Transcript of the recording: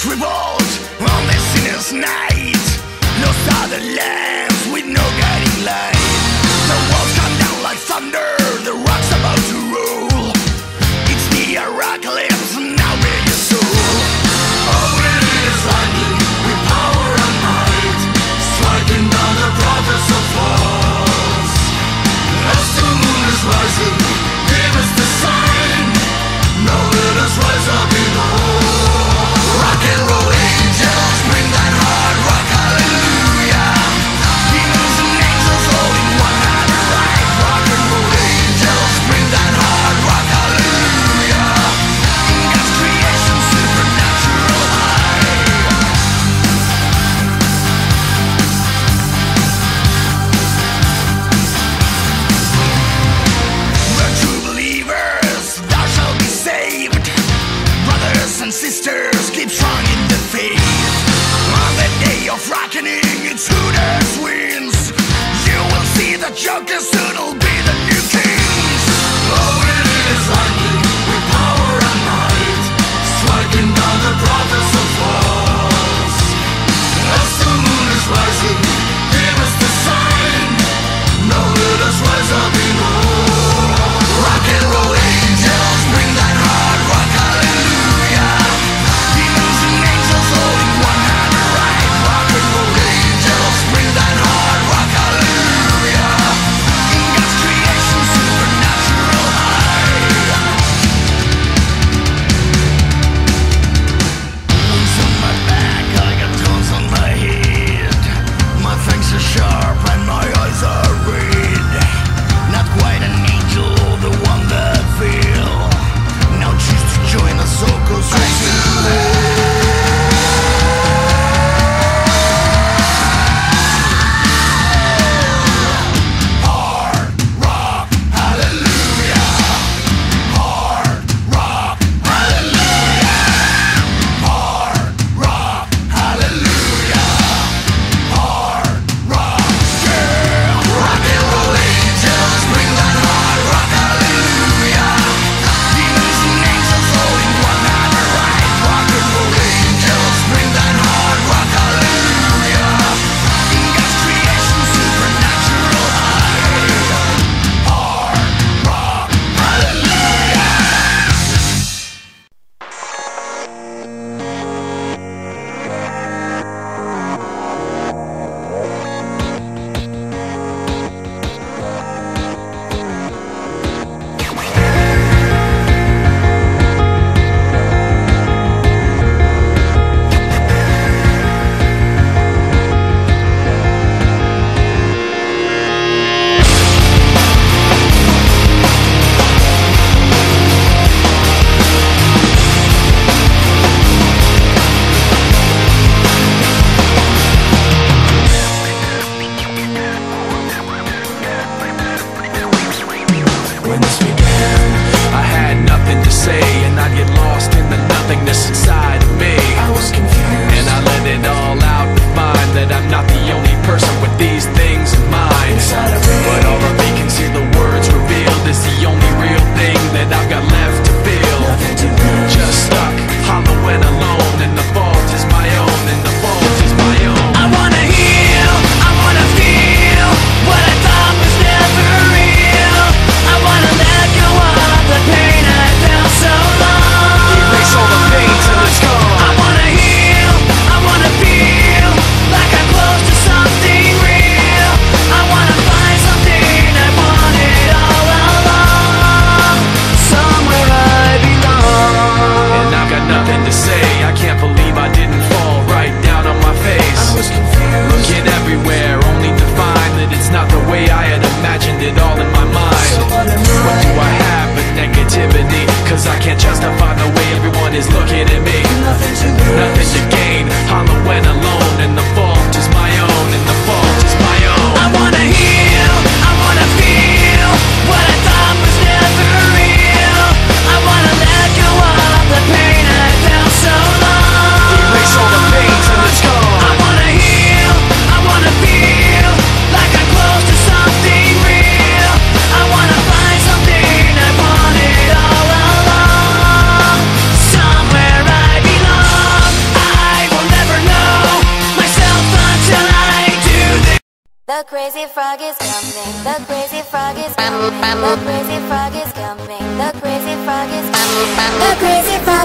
Revolt on the sinner's night. Lost are the lands with no guiding light. The walls come down like thunder, the rock's about to roll. It's the Apocalypse, now bear your soul. All we need is lightning, with power and might, striking down the prophets of false. As the moon is rising, give us the sign. Now let us rise up in all. Rock and roll angels, bring that hard rock, hallelujah. Demons and angels all The crazy frog is coming. The crazy frog is coming. The crazy frog is coming. The crazy frog is coming. The crazy frog